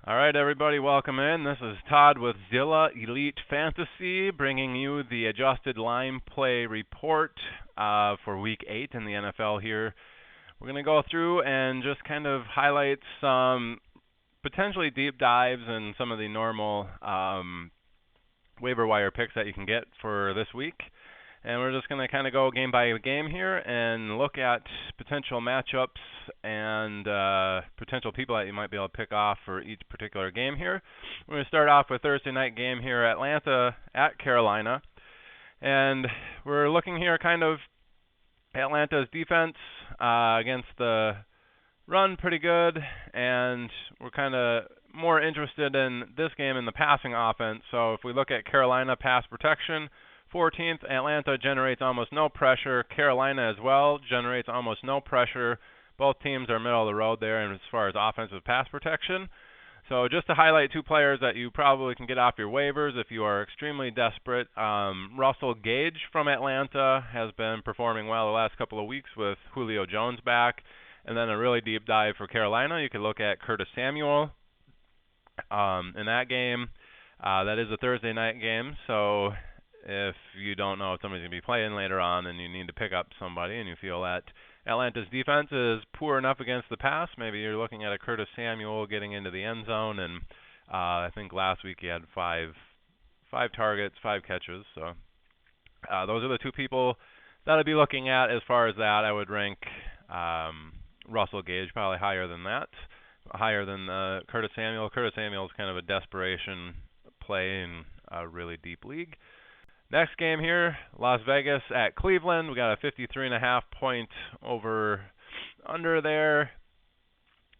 All right, everybody, welcome in. This is Todd with Zilla Elite Fantasy, bringing you the adjusted line play report for Week 8 in the NFL here. We're going to go through and just kind of highlight some potentially deep dives in some of the normal waiver wire picks that you can get for this week. And we're just going to kind of go game by game here and look at potential matchups and potential people that you might be able to pick off for each particular game here. We're going to start off with Thursday night game here, Atlanta at Carolina. And we're looking here kind of Atlanta's defense against the run pretty good, and we're kind of more interested in this game in the passing offense. So if we look at Carolina pass protection, 14th, Atlanta generates almost no pressure. Carolina as well generates almost no pressure. Both teams are middle of the road there as far as offensive pass protection. So just to highlight two players that you probably can get off your waivers if you are extremely desperate. Russell Gage from Atlanta has been performing well the last couple of weeks with Julio Jones back. And then a really deep dive for Carolina, you could look at Curtis Samuel in that game. That is a Thursday night game, so if you don't know if somebody's going to be playing later on and you need to pick up somebody and you feel that Atlanta's defense is poor enough against the pass, maybe you're looking at a Curtis Samuel getting into the end zone. And I think last week he had five targets, 5 catches. So those are the two people that I'd be looking at as far as that. I would rank Russell Gage probably higher than that, higher than Curtis Samuel. Curtis Samuel is kind of a desperation play in a really deep league. Next game here, Las Vegas at Cleveland. We got a 53.5 point over under there.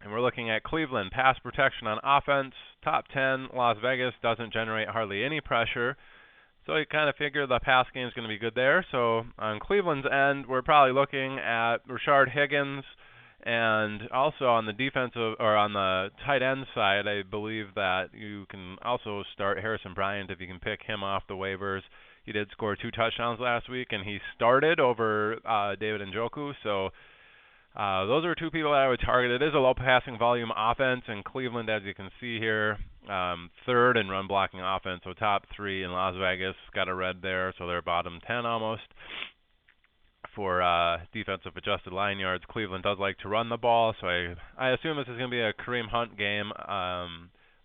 And we're looking at Cleveland pass protection on offense, top 10. Las Vegas doesn't generate hardly any pressure. So you kind of figure the pass game is going to be good there. So on Cleveland's end, we're probably looking at Rashard Higgins. And also on the defensive or on the tight end side, I believe that you can also start Harrison Bryant if you can pick him off the waivers. He did score 2 touchdowns last week, and he started over David Njoku. So those are two people that I would target. It is a low passing volume offense, and Cleveland, as you can see here, third in run blocking offense. So top 3 in Las Vegas, got a red there, so they're bottom 10 almost. For defensive adjusted line yards, Cleveland does like to run the ball, so I assume this is going to be a Kareem Hunt game.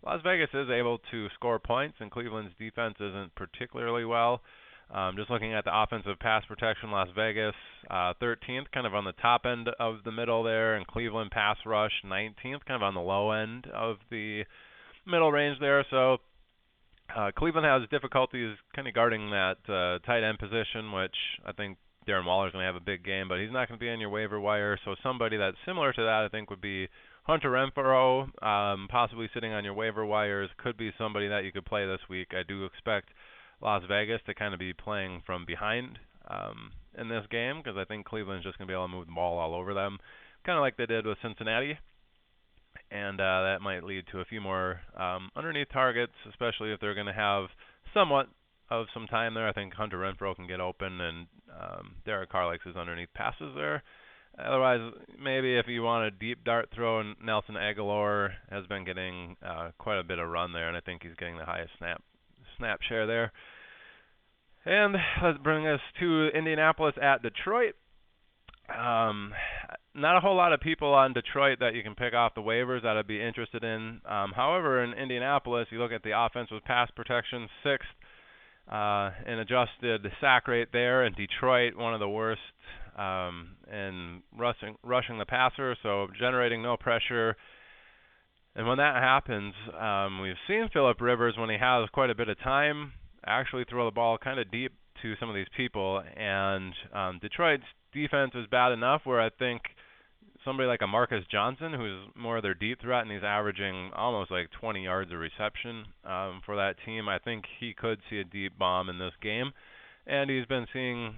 Las Vegas is able to score points, and Cleveland's defense isn't particularly well. Just looking at the offensive pass protection, Las Vegas 13th, kind of on the top end of the middle there, and Cleveland pass rush 19th, kind of on the low end of the middle range there. So Cleveland has difficulties kind of guarding that tight end position, which I think Darren Waller's going to have a big game, but he's not going to be on your waiver wire. So somebody that's similar to that, I think, would be Hunter Renfrow, possibly sitting on your waiver wires. Could be somebody that you could play this week. I do expect Las Vegas to kind of be playing from behind in this game because I think Cleveland's just going to be able to move the ball all over them, kind of like they did with Cincinnati. And that might lead to a few more underneath targets, especially if they're going to have somewhat of some time there. I think Hunter Renfrow can get open, and Derek Carr likes his underneath passes there. Otherwise, maybe if you want a deep dart throw, and Nelson Aguilar has been getting quite a bit of run there, and I think he's getting the highest snap share there. And let's bring us to Indianapolis at Detroit. Not a whole lot of people on Detroit that you can pick off the waivers that I'd be interested in. However, in Indianapolis, you look at the offense with pass protection, 6th in adjusted sack rate there, and Detroit, one of the worst in rushing the passer, so generating no pressure. And when that happens, we've seen Phillip Rivers, when he has quite a bit of time, actually throw the ball kind of deep to some of these people. And Detroit's defense is bad enough where I think somebody like a Marcus Johnson, who's more of their deep threat, and he's averaging almost like 20 yards of reception for that team, I think he could see a deep bomb in this game. And he's been seeing,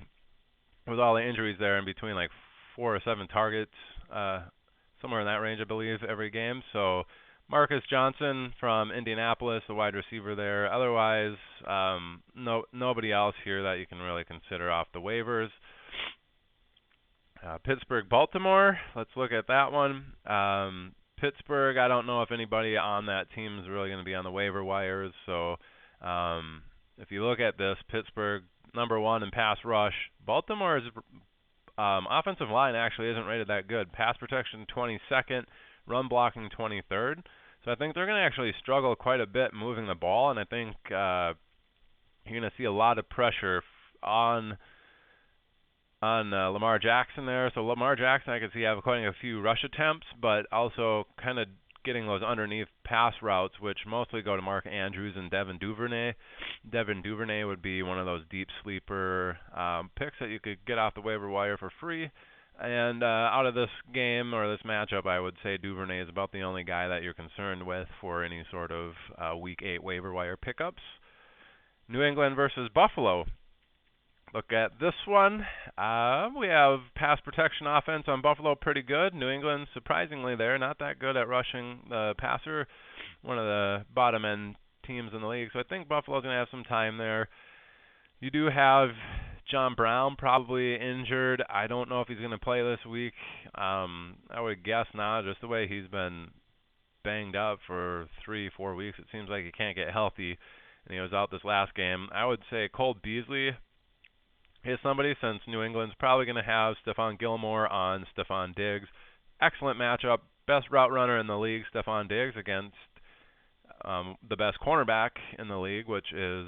with all the injuries there, in between like 4 or 7 targets, somewhere in that range, I believe, every game. So Marcus Johnson from Indianapolis, the wide receiver there. Otherwise, nobody else here that you can really consider off the waivers. Pittsburgh, Baltimore. Let's look at that one. Pittsburgh, I don't know if anybody on that team is really going to be on the waiver wires. So if you look at this, Pittsburgh number 1 in pass rush. Baltimore's offensive line actually isn't rated that good. Pass protection 22nd, run blocking 23rd. So I think they're going to actually struggle quite a bit moving the ball, and I think you're going to see a lot of pressure on Lamar Jackson there. So Lamar Jackson, I could see have quite a few rush attempts, but also kind of getting those underneath pass routes, which mostly go to Mark Andrews and Devin Duvernay. Devin Duvernay would be one of those deep sleeper picks that you could get off the waiver wire for free. And out of this game or this matchup, I would say Duvernay is about the only guy that you're concerned with for any sort of Week 8 waiver wire pickups. New England versus Buffalo. Look at this one. We have pass protection offense on Buffalo pretty good. New England, surprisingly, they're not that good at rushing the passer. One of the bottom-end teams in the league. So I think Buffalo's going to have some time there. You do have John Brown probably injured. I don't know if he's going to play this week. I would guess not, just the way he's been banged up for 3-4 weeks. It seems like he can't get healthy, and he was out this last game. I would say Cole Beasley is somebody, since New England's probably going to have Stephon Gilmore on Stephon Diggs. Excellent matchup. Best route runner in the league, Stephon Diggs, against the best cornerback in the league, which is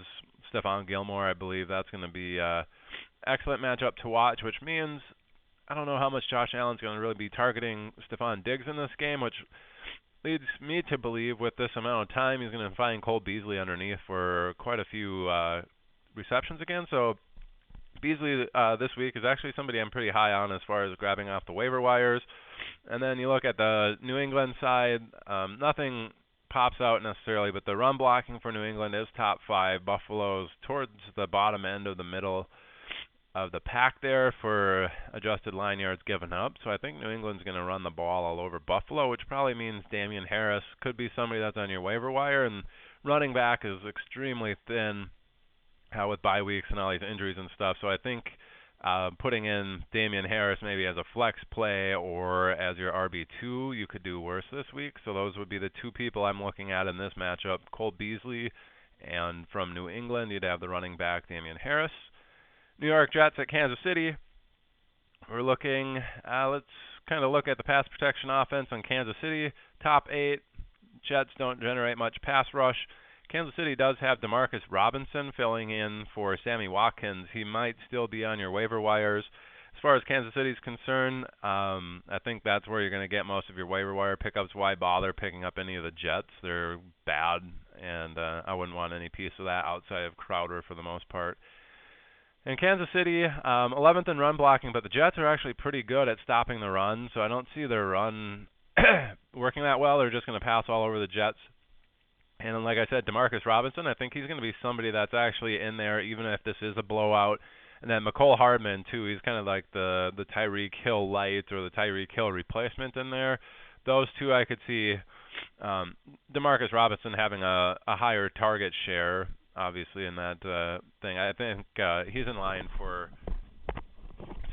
Stephon Gilmore. I believe that's going to be excellent matchup to watch, which means I don't know how much Josh Allen's going to really be targeting Stephon Diggs in this game, which leads me to believe with this amount of time he's going to find Cole Beasley underneath for quite a few receptions again. So Beasley this week is actually somebody I'm pretty high on as far as grabbing off the waiver wires. And then you look at the New England side, nothing pops out necessarily, but the run blocking for New England is top 5. Buffalo's towards the bottom end of the middle of the pack there for adjusted line yards given up. So I think New England's going to run the ball all over Buffalo, which probably means Damian Harris could be somebody that's on your waiver wire. And running back is extremely thin with bye weeks and all these injuries and stuff. So I think putting in Damian Harris maybe as a flex play or as your RB2, you could do worse this week. So those would be the two people I'm looking at in this matchup, Cole Beasley, and from New England, you'd have the running back Damian Harris. New York Jets at Kansas City. We're looking, let's kind of look at the pass protection offense on Kansas City. Top 8, Jets don't generate much pass rush. Kansas City does have Demarcus Robinson filling in for Sammy Watkins. He might still be on your waiver wires. As far as Kansas City's concerned, I think that's where you're going to get most of your waiver wire pickups. Why bother picking up any of the Jets? They're bad, and I wouldn't want any piece of that outside of Crowder for the most part. In Kansas City, 11th in run blocking, but the Jets are actually pretty good at stopping the run, so I don't see their run working that well. They're just going to pass all over the Jets. And like I said, Demarcus Robinson, I think he's going to be somebody that's actually in there, even if this is a blowout. And then McCole Hardman, too. He's kind of like the Tyreek Hill light or the Tyreek Hill replacement in there. Those two I could see Demarcus Robinson having a higher target share, obviously, in that thing. I think he's in line for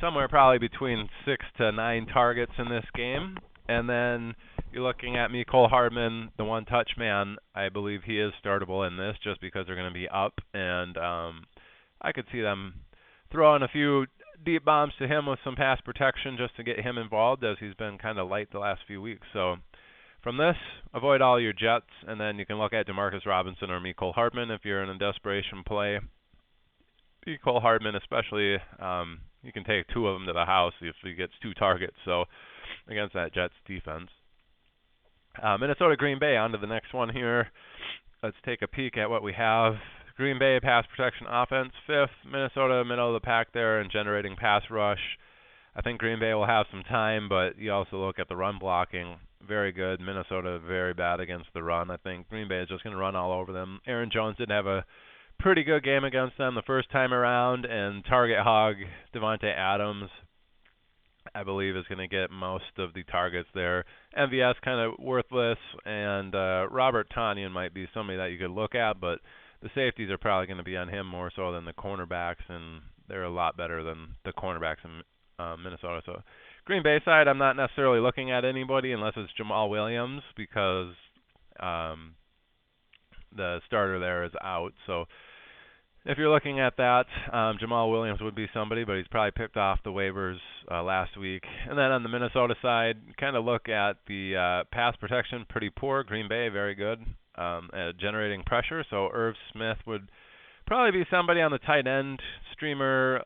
somewhere probably between 6 to 9 targets in this game. And then you're looking at Mecole Hardman, the one-touch man. I believe he is startable in this just because they're going to be up. And I could see them throwing a few deep bombs to him with some pass protection just to get him involved, as he's been kind of light the last few weeks. So from this, avoid all your Jets, and then you can look at Demarcus Robinson or Mecole Hardman if you're in a desperation play. Mecole Hardman especially, you can take 2 of them to the house if he gets 2 targets. So against that Jets defense. Minnesota Green Bay, on to the next one here. Let's take a peek at what we have. Green Bay pass protection offense, 5th. Minnesota middle of the pack there in generating pass rush. I think Green Bay will have some time, but you also look at the run blocking. Very good. Minnesota very bad against the run. I think Green Bay is just going to run all over them. Aaron Jones did have a pretty good game against them the first time around, and target hog Devontae Adams, I believe, is going to get most of the targets there. MVS kind of worthless, and Robert Tonyan might be somebody that you could look at, but the safeties are probably going to be on him more so than the cornerbacks, and they're a lot better than the cornerbacks Minnesota. So Green Bay side, I'm not necessarily looking at anybody unless it's Jamal Williams because um, the starter there is out. So if you're looking at that, Jamal Williams would be somebody, but he's probably picked off the waivers last week. And then on the Minnesota side, kind of look at the pass protection, pretty poor. Green Bay, very good at generating pressure. So Irv Smith would probably be somebody on the tight end streamer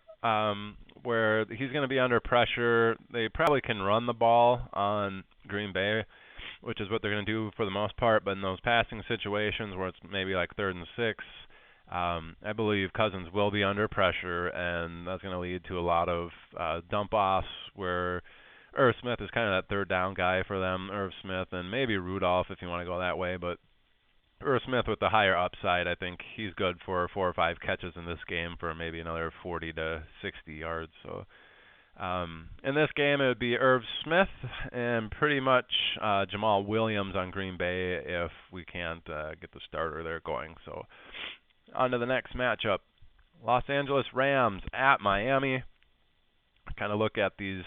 where he's going to be under pressure. They probably can run the ball on Green Bay, which is what they're going to do for the most part. But in those passing situations where it's maybe like 3rd and 6, I believe Cousins will be under pressure, and that's going to lead to a lot of dump-offs where Irv Smith is kind of that third down guy for them. Irv Smith and maybe Rudolph if you want to go that way, but Irv Smith with the higher upside, I think he's good for 4 or 5 catches in this game for maybe another 40 to 60 yards. So in this game, it would be Irv Smith and pretty much Jamal Williams on Green Bay if we can't get the starter there going. So on to the next matchup. Los Angeles Rams at Miami. Kind of look at these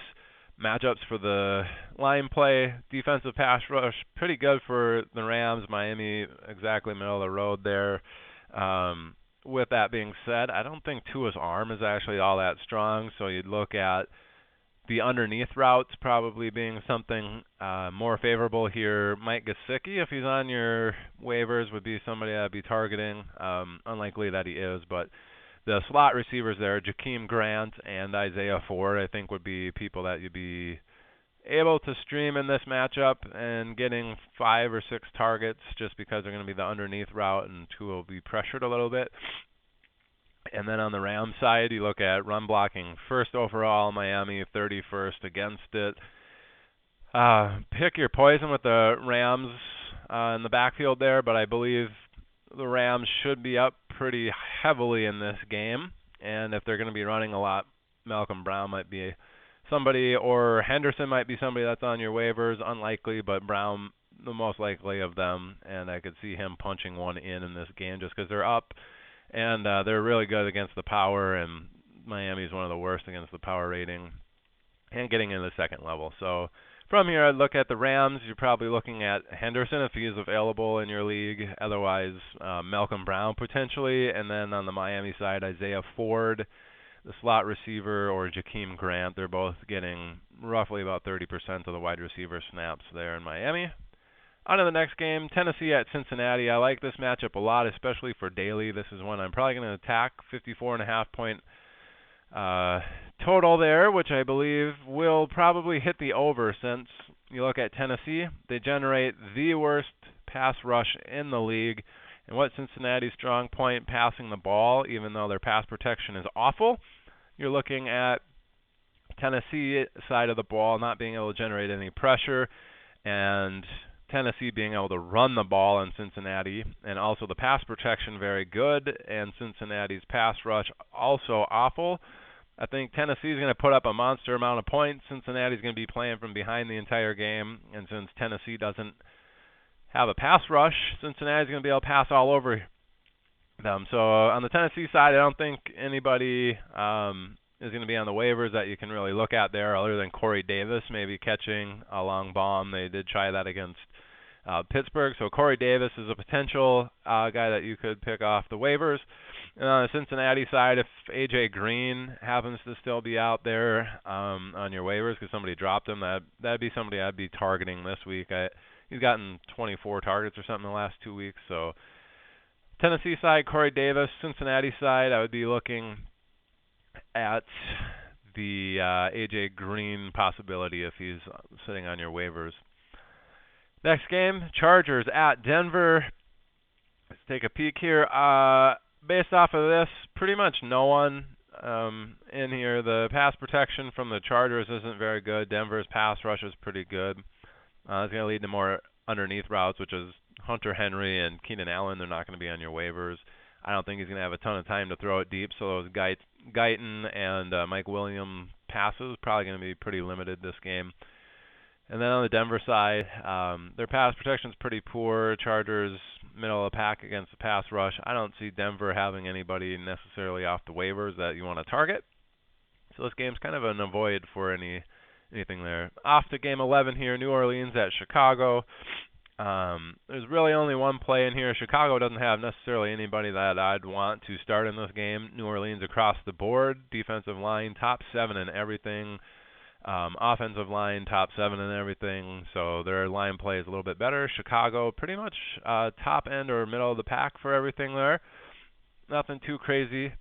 matchups for the line play. Defensive pass rush, pretty good for the Rams. Miami, exactly middle of the road there. With that being said, I don't think Tua's arm is actually all that strong, so you'd look at the underneath routes probably being something more favorable here. Mike Gesicki, if he's on your waivers, would be somebody I'd be targeting. Unlikely that he is, but the slot receivers there, Jakeem Grant and Isaiah Ford, I think would be people that you'd be able to stream in this matchup and getting 5 or 6 targets just because they're going to be the underneath route and Tua will be pressured a little bit. And then on the Rams side, you look at run blocking first overall, Miami 31st against it. Pick your poison with the Rams in the backfield there, but I believe the Rams should be up pretty heavily in this game. And if they're going to be running a lot, Malcolm Brown might be somebody, or Henderson might be somebody that's on your waivers. Unlikely, but Brown the most likely of them. And I could see him punching one in this game just because they're up. And they're really good against the power, and Miami's one of the worst against the power rating and getting into the second level. So from here, I'd look at the Rams. You're probably looking at Henderson if he is available in your league. Otherwise, Malcolm Brown potentially. And then on the Miami side, Isaiah Ford, the slot receiver, or Jakeem Grant. They're both getting roughly about 30% of the wide receiver snaps there in Miami. On to the next game, Tennessee at Cincinnati. I like this matchup a lot, especially for daily. This is one I'm probably going to attack. 54.5 point total there, which I believe will probably hit the over since you look at Tennessee. They generate the worst pass rush in the league. And what Cincinnati's strong point, passing the ball, even though their pass protection is awful. You're looking at Tennessee side of the ball not being able to generate any pressure, and Tennessee being able to run the ball in Cincinnati, and also the pass protection very good, and Cincinnati's pass rush also awful. I think Tennessee's going to put up a monster amount of points. Cincinnati's going to be playing from behind the entire game, and since Tennessee doesn't have a pass rush, Cincinnati's going to be able to pass all over them. So on the Tennessee side, I don't think anybody is going to be on the waivers that you can really look at there other than Corey Davis maybe catching a long bomb. They did try that against Pittsburgh. So Corey Davis is a potential guy that you could pick off the waivers. And on the Cincinnati side, if A.J. Green happens to still be out there on your waivers because somebody dropped him, that'd be somebody I'd be targeting this week. He's gotten 24 targets or something in the last 2 weeks. So Tennessee side, Corey Davis. Cincinnati side, I would be looking at the A.J. Green possibility if he's sitting on your waivers. Next game, Chargers at Denver. Let's take a peek here. Based off of this, pretty much no one in here. The pass protection from the Chargers isn't very good. Denver's pass rush is pretty good. It's going to lead to more underneath routes, which is Hunter Henry and Keenan Allen. They're not going to be on your waivers. I don't think he's going to have a ton of time to throw it deep, so those Guyton and Mike Williams passes probably going to be pretty limited this game. And then on the Denver side, their pass protection is pretty poor. Chargers, middle of the pack against the pass rush. I don't see Denver having anybody necessarily off the waivers that you want to target. So this game's kind of an avoid for anything there. Off to game 11 here, New Orleans at Chicago. There's really only one play in here. Chicago doesn't have necessarily anybody that I'd want to start in this game. New Orleans across the board, defensive line, top 7 in everything. Offensive line, top 7 in everything. So their line play is a little bit better. Chicago, pretty much top end or middle of the pack for everything there. Nothing too crazy.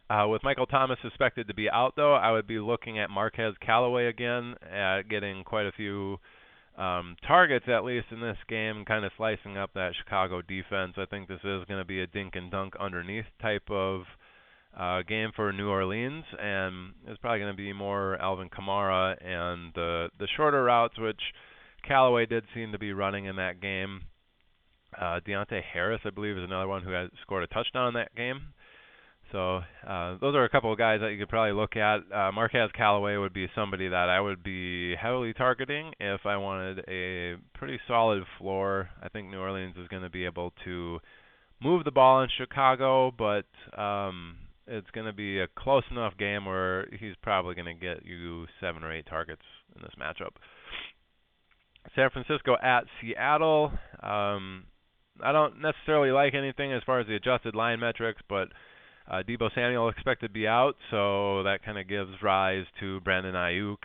With Michael Thomas suspected to be out, though, I would be looking at Marquez Callaway again, at getting quite a few targets, at least in this game, kind of slicing up that Chicago defense. I think this is going to be a dink and dunk underneath type of game for New Orleans, and it's probably going to be more Alvin Kamara and the shorter routes, which Callaway did seem to be running in that game. Deontay Harris, I believe, is another one who has scored a touchdown in that game. So those are a couple of guys that you could probably look at. Marquez Callaway would be somebody that I would be heavily targeting if I wanted a pretty solid floor. I think New Orleans is going to be able to move the ball in Chicago, but it's going to be a close enough game where he's probably going to get you 7 or 8 targets in this matchup. San Francisco at Seattle. I don't necessarily like anything as far as the adjusted line metrics, but Deebo Samuel expected to be out, so that kind of gives rise to Brandon Ayuk.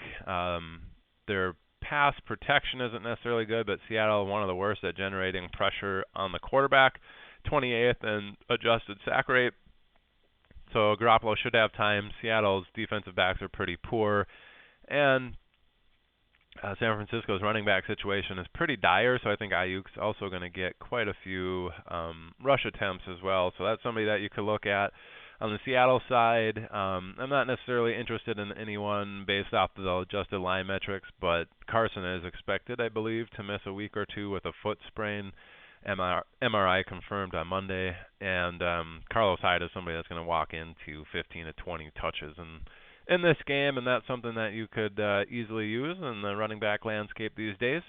Their pass protection isn't necessarily good, but Seattle one of the worst at generating pressure on the quarterback, 28th in adjusted sack rate. So Garoppolo should have time. Seattle's defensive backs are pretty poor, and San Francisco's running back situation is pretty dire, so I think Ayuk's also going to get quite a few rush attempts as well. So that's somebody that you could look at. On the Seattle side, I'm not necessarily interested in anyone based off the adjusted line metrics, but Carson is expected, I believe, to miss a week or two with a foot sprain. MRI confirmed on Monday, and Carlos Hyde is somebody that's going to walk into 15 to 20 touches in this game, and that's something that you could easily use in the running back landscape these days.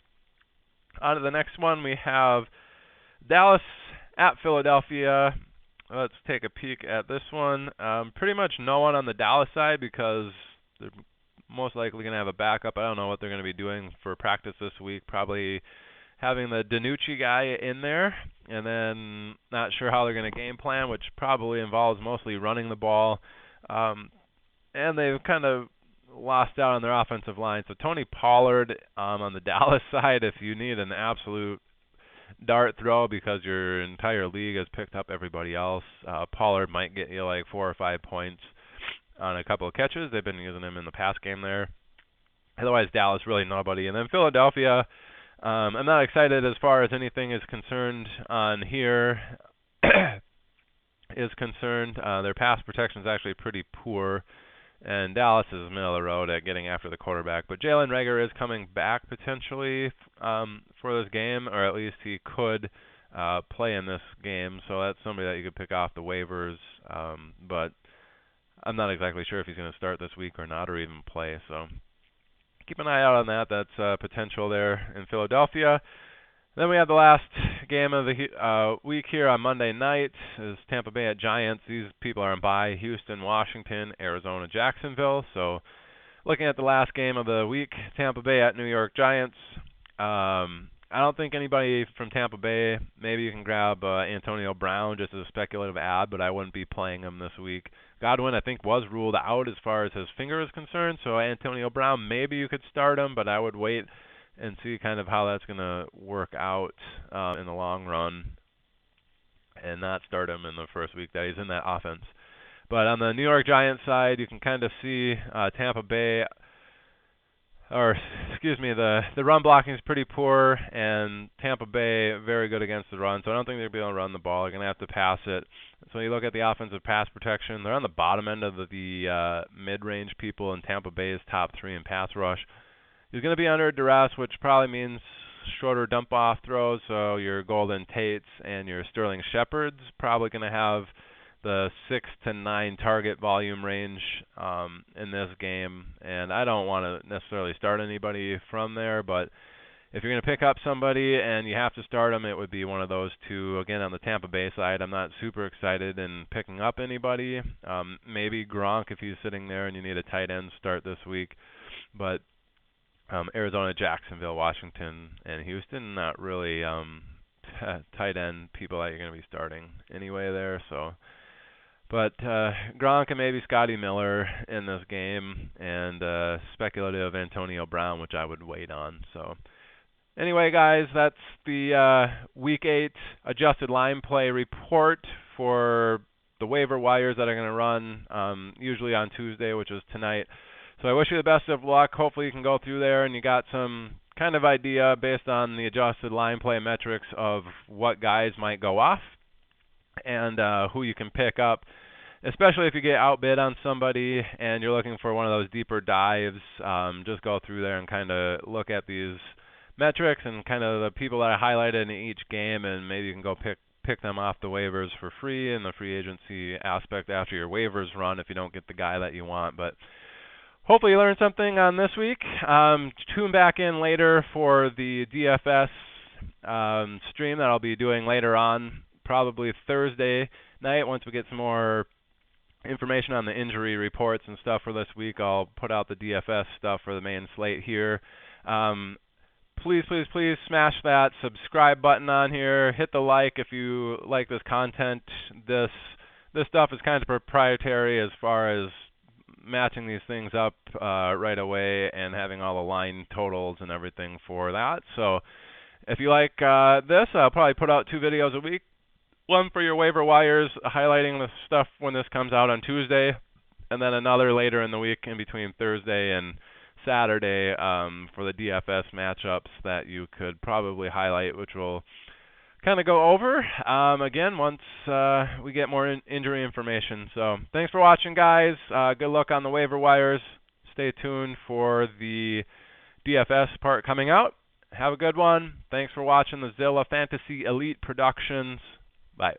On to the next one, we have Dallas at Philadelphia. Let's take a peek at this one. Pretty much no one on the Dallas side because they're most likely going to have a backup. I don't know what they're going to be doing for practice this week. Probably having the DiNucci guy in there, and then not sure how they're going to game plan, which probably involves mostly running the ball. And they've kind of lost out on their offensive line. So Tony Pollard on the Dallas side, if you need an absolute dart throw because your entire league has picked up everybody else, Pollard might get you like 4 or 5 points on a couple of catches. They've been using him in the pass game there. Otherwise, Dallas, really nobody. And then Philadelphia, I'm not excited as far as anything is concerned on here. is concerned. Their pass protection is actually pretty poor. And Dallas is middle of the road at getting after the quarterback. But Jalen Reagor is coming back potentially for this game, or at least he could play in this game. So that's somebody that you could pick off the waivers. But I'm not exactly sure if he's going to start this week or not, or even play. So keep an eye out on that. That's potential there in Philadelphia. Then we have the last game of the week here on Monday night is Tampa Bay at Giants. These people are on bye. Houston, Washington, Arizona, Jacksonville. So looking at the last game of the week, Tampa Bay at New York Giants. I don't think anybody from Tampa Bay, maybe you can grab Antonio Brown just as a speculative ad, but I wouldn't be playing him this week. Godwin, I think, was ruled out as far as his finger is concerned. So Antonio Brown, maybe you could start him, but I would wait and see kind of how that's going to work out in the long run and not start him in the first week that he's in that offense. But on the New York Giants side, you can kind of see Tampa Bay, or excuse me, the run blocking is pretty poor, and Tampa Bay very good against the run, so I don't think they'll be able to run the ball. They're going to have to pass it. So when you look at the offensive pass protection, they're on the bottom end of the mid-range people, and Tampa Bay is top 3 in pass rush. He's going to be under duress, which probably means shorter dump-off throws, so your Golden Tates and your Sterling Shepards probably going to have the 6 to 9 target volume range in this game. And I don't want to necessarily start anybody from there, but if you're going to pick up somebody and you have to start them, it would be one of those two. Again, on the Tampa Bay side, I'm not super excited in picking up anybody. Maybe Gronk if he's sitting there and you need a tight end start this week. But Arizona, Jacksonville, Washington, and Houston, not really tight end people that you're going to be starting anyway there. So, but Gronk and maybe Scotty Miller in this game, and speculative Antonio Brown, which I would wait on. So, anyway, guys, that's the Week 8 adjusted line play report for the waiver wires that are going to run usually on Tuesday, which is tonight. So I wish you the best of luck. Hopefully you can go through there and you got some kind of idea based on the adjusted line play metrics of what guys might go off and who you can pick up, especially if you get outbid on somebody and you're looking for one of those deeper dives. Just go through there and kind of look at these metrics and kind of the people that I highlighted in each game, and maybe you can go pick them off the waivers for free in the free agency aspect after your waivers run if you don't get the guy that you want. But hopefully you learned something on this week. Tune back in later for the DFS stream that I'll be doing later on, probably Thursday night. Once we get some more information on the injury reports and stuff for this week, I'll put out the DFS stuff for the main slate here. Please, please, please smash that subscribe button on here. Hit the like if you like this content. This stuff is kind of proprietary as far as matching these things up right away and having all the line totals and everything for that. So if you like this, I'll probably put out 2 videos a week. One for your waiver wires highlighting the stuff when this comes out on Tuesday, and then another later in the week in between Thursday and Saturday for the DFS matchups that you could probably highlight, which will kind of go over again once we get more injury information. So thanks for watching, guys. Good luck on the waiver wires. Stay tuned for the DFS part coming out. Have a good one. Thanks for watching the Zilla Fantasy Elite Productions. Bye.